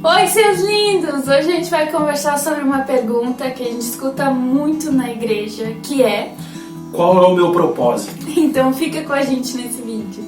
Oi, seus lindos! Hoje a gente vai conversar sobre uma pergunta que a gente escuta muito na igreja, que é: qual é o meu propósito? Então fica com a gente nesse vídeo.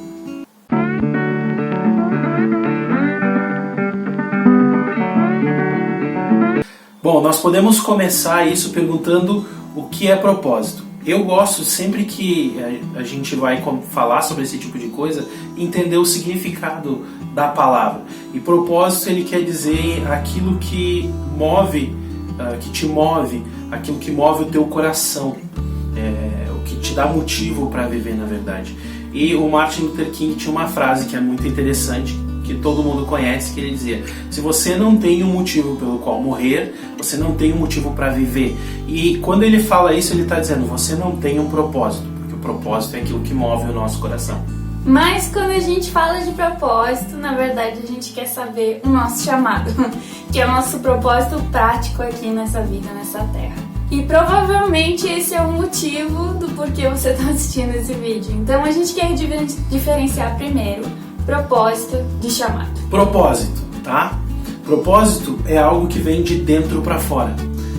Bom, nós podemos começar isso perguntando o que é propósito. Eu gosto, sempre que a gente vai falar sobre esse tipo de coisa, entender o significado da palavra. E propósito, ele quer dizer aquilo que move, que te move, aquilo que move o teu coração, o que te dá motivo para viver, na verdade. E o Martin Luther King tinha uma frase que é muito interessante, que todo mundo conhece, que ele dizia: se você não tem um motivo pelo qual morrer, você não tem um motivo para viver. E quando ele fala isso, ele está dizendo: você não tem um propósito, porque o propósito é aquilo que move o nosso coração. Mas quando a gente fala de propósito, na verdade a gente quer saber o nosso chamado, que é o nosso propósito prático aqui nessa vida, nessa terra. E provavelmente esse é o motivo do porquê você está assistindo esse vídeo. Então a gente quer diferenciar primeiro propósito de chamado. Propósito, tá? Propósito é algo que vem de dentro para fora.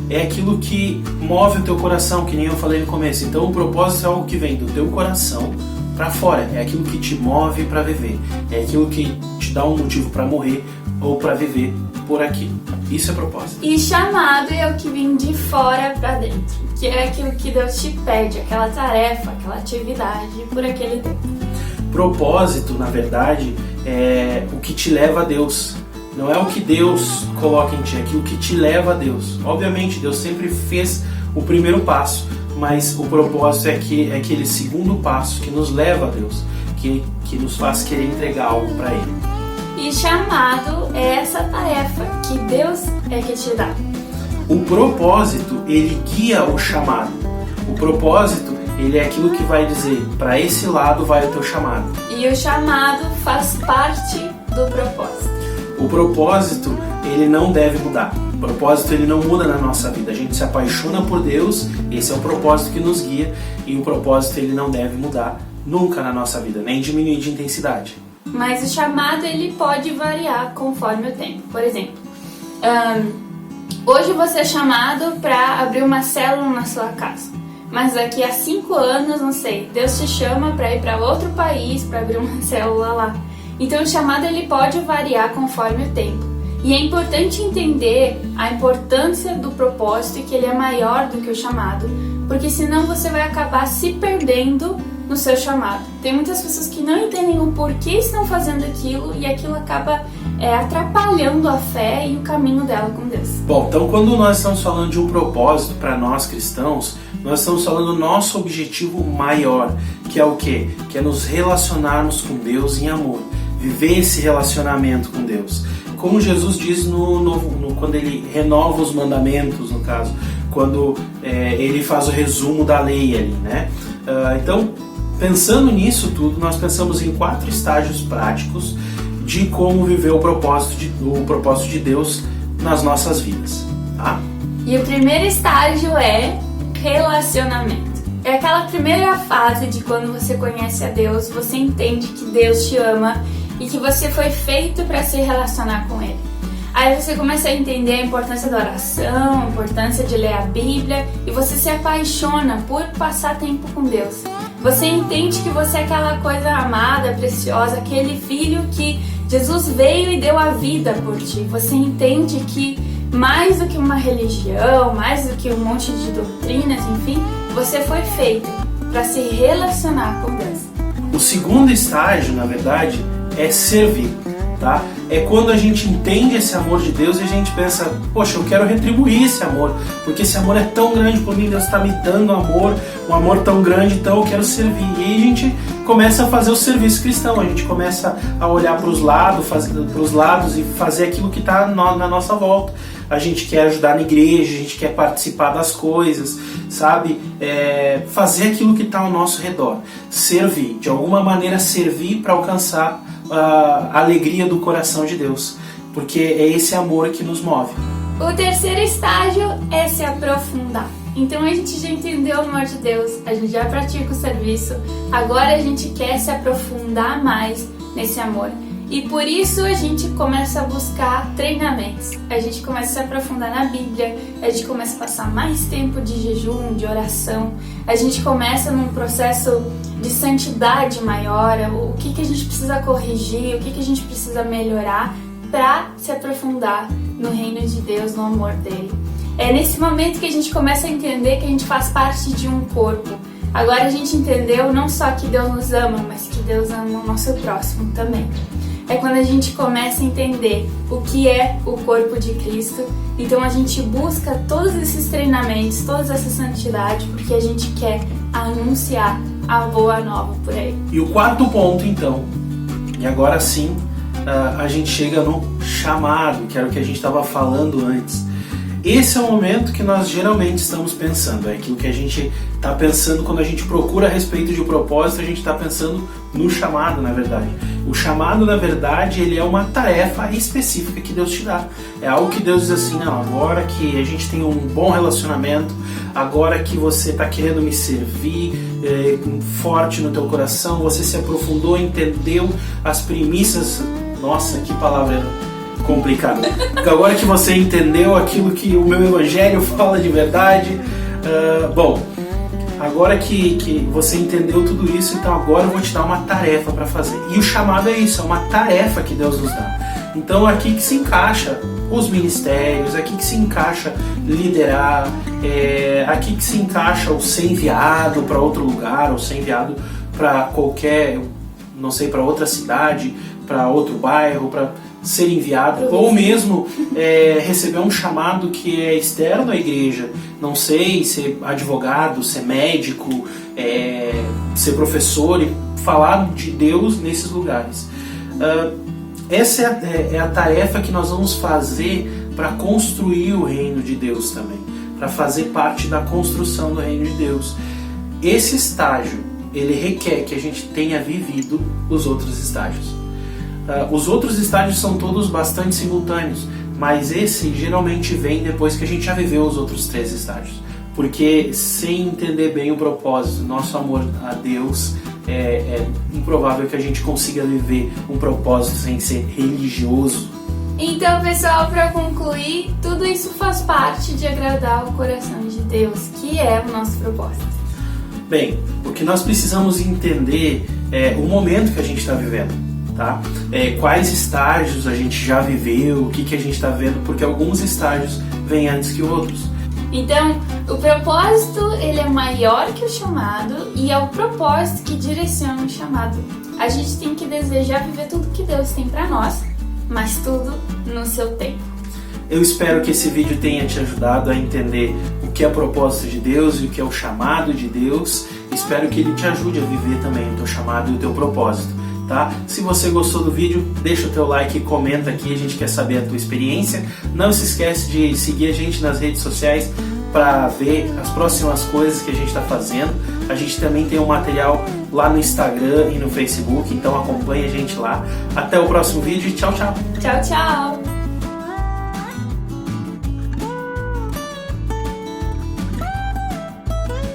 É aquilo que move o teu coração, que nem eu falei no começo. Então o propósito é algo que vem do teu coração para fora. É aquilo que te move para viver. É aquilo que te dá um motivo para morrer ou para viver por aqui. Isso é propósito. E chamado é o que vem de fora para dentro, que é aquilo que Deus te pede, aquela tarefa, aquela atividade por aquele tempo. Propósito, na verdade, é o que te leva a Deus. Não é o que Deus coloca em ti, é aquilo que te leva a Deus. Obviamente, Deus sempre fez o primeiro passo, mas o propósito é aquele segundo passo que nos leva a Deus, que nos faz querer entregar algo para Ele. E chamado é essa tarefa que Deus é que te dá. O propósito, ele guia o chamado. O propósito, ele é aquilo que vai dizer: para esse lado vai o teu chamado. E o chamado faz parte do propósito. O propósito, ele não deve mudar. O propósito, ele não muda na nossa vida. A gente se apaixona por Deus, esse é o propósito que nos guia, e o propósito, ele não deve mudar nunca na nossa vida, nem diminuir de intensidade. Mas o chamado, ele pode variar conforme o tempo. Por exemplo, hoje você é chamado para abrir uma célula na sua casa. Mas daqui a 5 anos, não sei, Deus te chama para ir para outro país, para abrir uma célula lá. Então o chamado, ele pode variar conforme o tempo. E é importante entender a importância do propósito e que ele é maior do que o chamado, porque senão você vai acabar se perdendo no seu chamado. Tem muitas pessoas que não entendem o porquê estão fazendo aquilo e aquilo acaba atrapalhando a fé e o caminho dela com Deus. Bom, então quando nós estamos falando de um propósito para nós cristãos, nós estamos falando do nosso objetivo maior, que é o quê? Que é nos relacionarmos com Deus em amor, viver esse relacionamento com Deus. Como Jesus diz quando ele renova os mandamentos, no caso, quando ele faz o resumo da lei ali, né? Então, pensando nisso tudo, nós pensamos em 4 estágios práticos de como viver o propósito de Deus nas nossas vidas, tá? E o primeiro estágio é relacionamento. É aquela primeira fase de quando você conhece a Deus, você entende que Deus te ama e que você foi feito para se relacionar com Ele. Aí você começa a entender a importância da oração, a importância de ler a Bíblia, e você se apaixona por passar tempo com Deus. Você entende que você é aquela coisa amada, preciosa, aquele filho que Jesus veio e deu a vida por ti. Você entende que mais do que uma religião, mais do que um monte de doutrinas, enfim, você foi feito para se relacionar com Deus. O segundo estágio, na verdade, é servir, tá? É quando a gente entende esse amor de Deus e a gente pensa: poxa, eu quero retribuir esse amor, porque esse amor é tão grande por mim, Deus está me dando amor, um amor tão grande, então eu quero servir. E aí a gente começa a fazer o serviço cristão, a gente começa a olhar para os lados e fazer aquilo que está na nossa volta. A gente quer ajudar na igreja, a gente quer participar das coisas, sabe? Fazer aquilo que está ao nosso redor. Servir, de alguma maneira servir para alcançar a alegria do coração de Deus, porque é esse amor que nos move. O terceiro estágio é se aprofundar. Então a gente já entendeu o amor de Deus, a gente já pratica o serviço, agora a gente quer se aprofundar mais nesse amor. E por isso a gente começa a buscar 3 treinamentos. A gente começa a se aprofundar na Bíblia, a gente começa a passar mais tempo de jejum, de oração, a gente começa num processo de santidade maior, o que a gente precisa corrigir, o que a gente precisa melhorar para se aprofundar no reino de Deus, no amor dele. É nesse momento que a gente começa a entender que a gente faz parte de um corpo. Agora a gente entendeu não só que Deus nos ama, mas que Deus ama o nosso próximo também. É quando a gente começa a entender o que é o corpo de Cristo. Então a gente busca todos esses treinamentos, toda essa santidade, porque a gente quer anunciar a boa nova por aí. E o quarto ponto, então, e agora sim, a gente chega no chamado, que era o que a gente estava falando antes. Esse é o momento que nós geralmente estamos pensando, é aquilo que a gente está pensando quando a gente procura a respeito de um propósito, a gente está pensando no chamado, na verdade. O chamado, na verdade, ele é uma tarefa específica que Deus te dá. É algo que Deus diz assim, não, agora que a gente tem um bom relacionamento, agora que você está querendo me servir, forte no teu coração, você se aprofundou, entendeu as premissas, nossa, que palavra complicado. Agora que você entendeu aquilo que o meu evangelho fala de verdade, agora que você entendeu tudo isso, então agora eu vou te dar uma tarefa para fazer. E o chamado é isso, é uma tarefa que Deus nos dá. Então aqui que se encaixa os ministérios, aqui que se encaixa liderar, aqui que se encaixa o ser enviado para outro lugar, ou ser enviado para qualquer, não sei, para outra cidade, para outro bairro, para ser enviado, ou mesmo receber um chamado que é externo à igreja, não sei, ser advogado, ser médico, ser professor e falar de Deus nesses lugares. Essa é a tarefa que nós vamos fazer para construir o reino de Deus também, para fazer parte da construção do reino de Deus. Esse estágio, ele requer que a gente tenha vivido os outros estágios. Os outros estágios são todos bastante simultâneos, mas esse geralmente vem depois que a gente já viveu os outros 3 estágios. Porque sem entender bem o propósito, nosso amor a Deus, é improvável que a gente consiga viver um propósito sem ser religioso. Então, pessoal, para concluir, tudo isso faz parte de agradar o coração de Deus, que é o nosso propósito. Bem, o que nós precisamos entender é o momento que a gente está vivendo. Tá? Quais estágios a gente já viveu, o que a gente está vendo, porque alguns estágios vêm antes que outros. Então, o propósito ele é maior que o chamado e é o propósito que direciona o chamado. A gente tem que desejar viver tudo que Deus tem para nós, mas tudo no seu tempo. Eu espero que esse vídeo tenha te ajudado a entender o que é o propósito de Deus e o que é o chamado de Deus. Espero que ele te ajude a viver também o teu chamado e o teu propósito. Tá? Se você gostou do vídeo, deixa o teu like e comenta aqui, a gente quer saber a tua experiência. Não se esquece de seguir a gente nas redes sociais para ver as próximas coisas que a gente está fazendo. A gente também tem um material lá no Instagram e no Facebook, então acompanhe a gente lá. Até o próximo vídeo e tchau, tchau! Tchau, tchau!